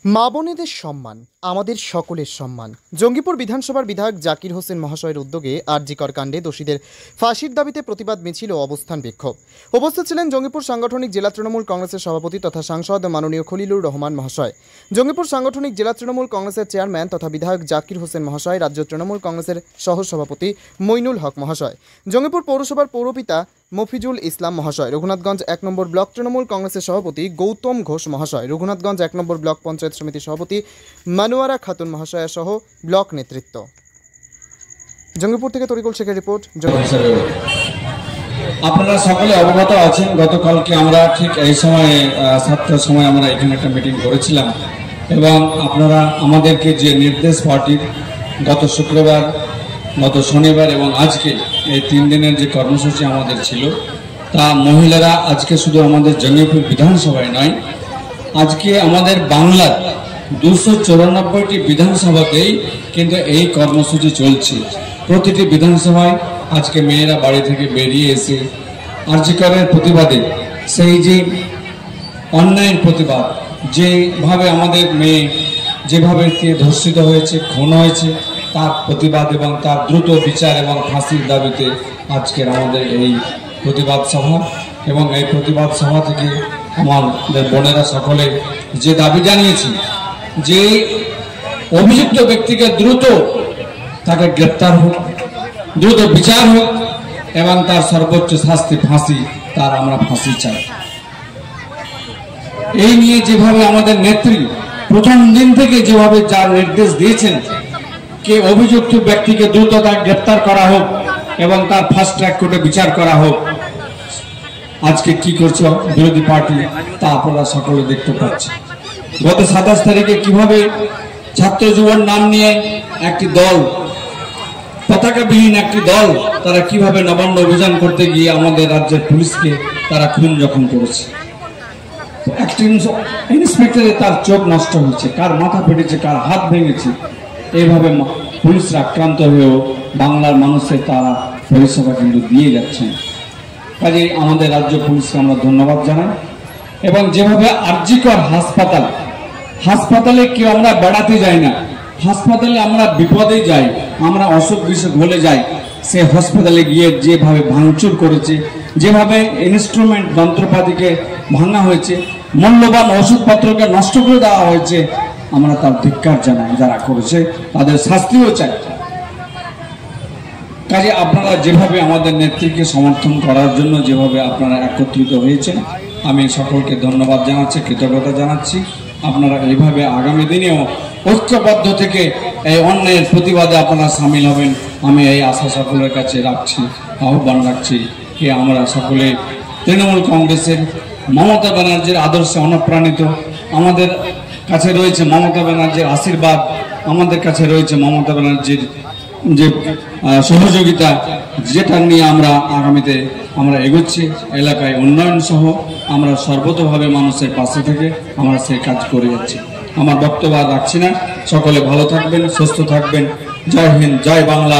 মা বোনেদের সম্মান আমাদের সকলের সম্মান। জঙ্গিপুর বিধানসভার বিধায়ক জাকির হোসেন মহাশয়ের উদ্যোগে আর.জি. কর কাণ্ডে দোষীদের ফাঁসির দাবিতে প্রতিবাদ মিছিল ও অবস্থান বিক্ষোভ। উপস্থিত ছিলেন জঙ্গিপুর সাংগঠনিক জেলা তৃণমূল কংগ্রেসের সভাপতি তথা সাংসদ মাননীয় খলিলুর রহমান মহাশয়, জঙ্গিপুর সাংগঠনিক জেলা তৃণমূল কংগ্রেসের চেয়ারম্যান তথা বিধায়ক জাকির হোসেন মহাশয়, রাজ্য তৃণমূল কংগ্রেসের সহসভাপতি মইনুল হক মহাশয়, জঙ্গিপুর পৌরসভার পৌরপিতা মফিজুল ইসলাম মহাশয়, রঘুনাথগঞ্জ 1 নম্বর ব্লক তৃণমূল কংগ্রেসের সভাপতি গৌতম ঘোষ মহাশয়, রঘুনাথগঞ্জ 1 নম্বর ব্লক পঞ্চায়েত সমিতির সভাপতি মানুয়ারা খাতুন মহাশয়া সহ ব্লক নেতৃত্ব। জঙ্গিপুর থেকে তরিকুল শেখের রিপোর্ট। আপনারা সকলে অবগত আছেন, গতকালকে আমরা ঠিক এই সময়ে 7টার সময় আমরা এখানে একটা মিটিং করেছিলাম এবং আপনারা আমাদেরকে যে নির্দেশ পার্টির গত শুক্রবার, গত শনিবার এবং আজকে এই 3 দিনের যে কর্মসূচি আমাদের ছিল, তা মহিলারা আজকে শুধু আমাদের জঙ্গিপুর বিধানসভায় নয়, আজকে আমাদের বাংলার 294টি বিধানসভাতেই কিন্তু এই কর্মসূচি চলছে। প্রতিটি বিধানসভায় আজকে মেয়েরা বাড়ি থেকে বেরিয়ে এসে আর.জি. করের প্রতিবাদে, সেই যে অন্যায়ের প্রতিবাদ, যেভাবে আমাদের মেয়ে যেভাবে ধর্ষিত হয়েছে, খুন হয়েছে, তার প্রতিবাদ এবং তার দ্রুত বিচার এবং ফাঁসির দাবিতে আজকের আমাদের এই প্রতিবাদ সভা। এবং এই প্রতিবাদ সভা থেকে আমাদের বোনেরা সকলে যে দাবি জানিয়েছি যে অভিযুক্ত ব্যক্তিকে দ্রুত তাকে গ্রেপ্তার হোক, দ্রুত বিচার হোক এবং তার সর্বোচ্চ শাস্তি ফাঁসি, তার আমরা ফাঁসি চাই। এই নিয়ে যেভাবে আমাদের নেত্রী প্রথম দিন থেকে যেভাবে যার নির্দেশ দিয়েছেন যে অভিযুক্ত ব্যক্তিকে দ্রুত তার গ্রেপ্তার করা হোক এবং তার ফাস্ট ট্র্যাক কোর্টে বিচার করা হোক, আজকে কি করছে বিরোধী পার্টি তা আপনারা সকলে দেখতে পাচ্ছেন। গত 27 তারিখে কিভাবে ছাত্র যুবর নাম নিয়ে একটি দল, পতাকাবিহীন একটি দল, তারা কিভাবে নবান্ন অভিযান করতে গিয়ে আমাদের রাজ্যের পুলিশকে তারা খুন জখম করেছে। একটি ইন্সপেক্টরে তার চোখ নষ্ট হয়েছে, কার মাথা ফেটেছে, কার হাত ভেঙেছে। এইভাবে পুলিশরা আক্রান্ত হয়েও বাংলার মানুষের তারা পরিষেবা কিন্তু দিয়ে যাচ্ছেন। কাজে আমাদের রাজ্য পুলিশকে আমরা ধন্যবাদ জানাই। এবং যেভাবে আর.জি. কর হাসপাতালে কেউ আমরা বেড়াতে যাই না, হাসপাতালে আমরা বিপদে যাই, আমরা অসুখ বিসুখ হলে যাই, সে হাসপাতালে গিয়ে যেভাবে ভাঙচুর করেছে, যেভাবে ইনস্ট্রুমেন্ট যন্ত্রপাতিকে ভাঙা হয়েছে, মূল্যবান ওষুধপত্রকে নষ্ট করে দেওয়া হয়েছে, আমরা তার ধিক্কার জানাই। যারা করেছে তাদের শাস্তিও চাই। কাজে আপনারা যেভাবে আমাদের নেত্রীকে সমর্থন করার জন্য যেভাবে আপনারা একত্রিত হয়েছেন, আমি সকলকে ধন্যবাদ জানাচ্ছি, কৃতজ্ঞতা জানাচ্ছি। আপনারা এইভাবে আগামী দিনেও ঐক্যবদ্ধ থেকে এই অন্যায়ের প্রতিবাদে আপনারা সামিল হবেন, আমি এই আশা সকলের কাছে রাখছি, আহ্বান রাখছি। যে আমরা সকলে তৃণমূল কংগ্রেসের মমতা ব্যানার্জির আদর্শে অনুপ্রাণিত, আমাদের কাছে রয়েছে মমতা ব্যানার্জির আশীর্বাদ, আমাদের কাছে রয়েছে মমতা ব্যানার্জির যে সহযোগিতা, যেটা নিয়ে আমরা আগামীতে আমরা এগোচ্ছি। এলাকায় উন্নয়ন সহ আমরা সর্বতভাবে মানুষের পাশে থেকে আমরা সেই কাজ করে যাচ্ছি। আমার বক্তব্য আর রাখছি না, সকলে ভালো থাকবেন, সুস্থ থাকবেন। জয় হিন্দ, জয় বাংলা।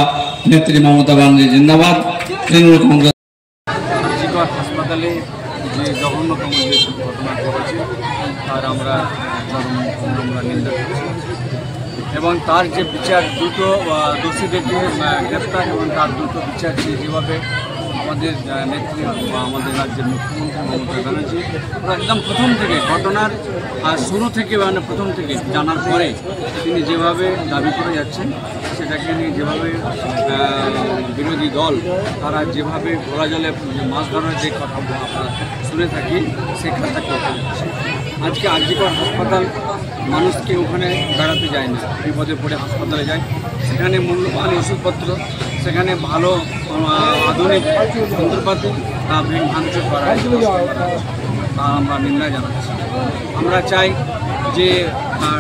নেত্রী মমতা ব্যানার্জি জিন্দাবাদ। তৃণমূল কংগ্রেস। হাসপাতালে যে জঘন্যতম যে ঘটনা ঘটেছে তার আমরা নিন্দা করছি এবং তার যে বিচার দ্রুত, দোষীদেরকে গ্রেপ্তার এবং তার দ্রুত বিচার দিয়ে যেভাবে আমাদের নেত্রী, আমাদের রাজ্যের মুখ্যমন্ত্রী মমতা ব্যানার্জি একদম প্রথম থেকে ঘটনার শুরু থেকে, মানে প্রথম থেকে জানার পরে তিনি যেভাবে দাবি করে যাচ্ছেন, সেটাকে নিয়ে যেভাবে বিরোধী দল তারা যেভাবে ঘোলা জলে মাছ ধরার যে কথা আমরা শুনে থাকি, সেই কাজটা করতে যাচ্ছে। আজকে আর.জি. কর হাসপাতাল, মানুষকে ওখানে বেড়াতে যায় না, বিপদে পড়ে হাসপাতালে যায়, সেখানে মূল্যবান ওষুধপত্র, সেখানে ভালো আধুনিক যন্ত্রপাতি ভাঙচুর করা হয়, তা আমরা নিন্দা জানাচ্ছি। আমরা চাই যে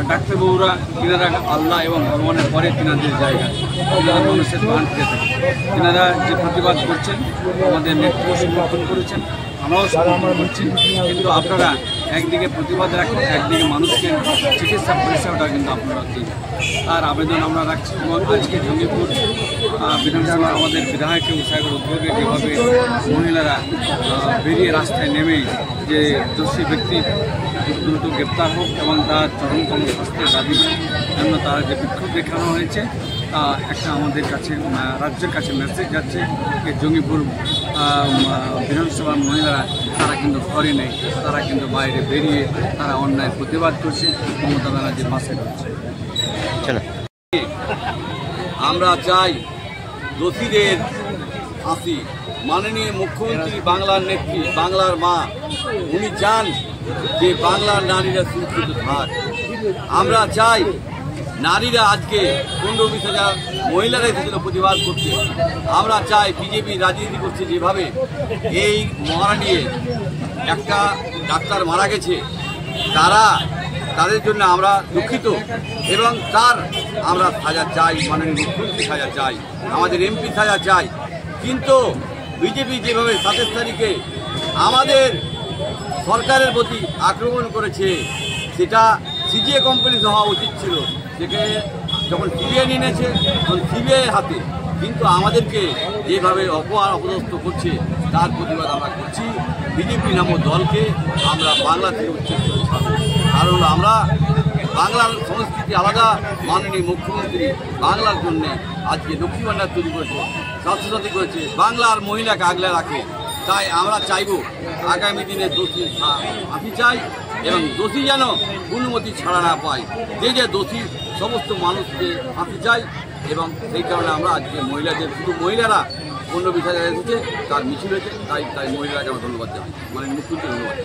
ডাক্তারবাবুরা, তিনারা আল্লাহ এবং ভগবানের পরে তিনাদের জায়গা, তিনারা মানুষের প্রাণ পেয়ে থাকে। তিনারা যে প্রতিবাদ করছেন, আমাদের নেতৃত্ব সমর্থন করেছেন, আমরাও সমর্থন করছি। কিন্তু আপনারা একদিকে প্রতিবাদ রাখুন, একদিকে মানুষকে চিকিৎসা পরিষেবাটা কিন্তু আপনারা দিন, তার আবেদন আমরা রাখছি। এবং আজকে জঙ্গিপুর বিধানসভা আমাদের বিধায়কের উৎসাহের উদ্যোগে যেভাবে মহিলারা বেরিয়ে রাস্তায় নেমে যে দোষী ব্যক্তি দ্রুত গ্রেপ্তার হোক এবং তার চরমতম শাস্তির দাবি জন্য তারা যে বিক্ষোভ দেখানো হয়েছে, একটা আমাদের কাছে রাজ্যের কাছে মেসেজ যাচ্ছে যে জঙ্গিপুর বিধানসভার মহিলারা তারা কিন্তু ঘরে নেই, তারা কিন্তু বাইরে বেরিয়ে তারা অন্যায় প্রতিবাদ করছে, মমতা ব্যানার্জির পাশে রয়েছে। আমরা চাই দোষীদের ফাঁসি। মাননীয় মুখ্যমন্ত্রী, বাংলার নেত্রী, বাংলার মা, উনি চান যে বাংলার নারীরা সুরক্ষিত থাক। আমরা চাই নারীরা আজকে 15-20 হাজার মহিলারা এসেছিল প্রতিবাদ করতে। আমরা চাই বিজেপি রাজনীতি করছে যেভাবে, এই মহড়া নিয়ে একটা ডাক্তার মারা গেছে, তাদের জন্য আমরা দুঃখিত এবং আমরা সাজা চাই, মাননীয় মুখ্যমন্ত্রী সাজা চাই, আমাদের এমপি সাজা চাই। কিন্তু বিজেপি যেভাবে 27 তারিখে আমাদের সরকারের প্রতি আক্রমণ করেছে, সেটা সিজিএ কোম্পানি হওয়া উচিত ছিল। সেখানে যখন সিবিআই নিয়েছে তখন সিবিআই হাতে, কিন্তু আমাদেরকে যেভাবে অপদস্থ করছে তার প্রতিবাদ আমরা করছি। বিজেপি নামক দলকে আমরা বাংলা থেকে উচ্ছেদ করে ছাড়ব। কারণ আমরা বাংলার সংস্কৃতি আলাদা। মাননীয় মুখ্যমন্ত্রী বাংলার জন্য আজকে লক্ষ্মী ভাণ্ডার তৈরি করেছে, স্বাস্থ্যসাথী করেছে, বাংলার মহিলাকে আগলে রাখে। তাই আমরা চাইব আগামী দিনে দোষী ফাঁসি চাই এবং দোষী যেন অনুমতি ছাড়া না পায়। যে দোষী সমস্ত মানুষকে ফাঁসি চাই এবং সেই কারণে আমরা আজকে মহিলাদের, শুধু মহিলারা 15-20 হাজার এসেছে, তার মিছিল হয়েছে, তাই মহিলাকে আমরা ধন্যবাদ জানাই, মানে মুখ্যমন্ত্রী ধন্যবাদ।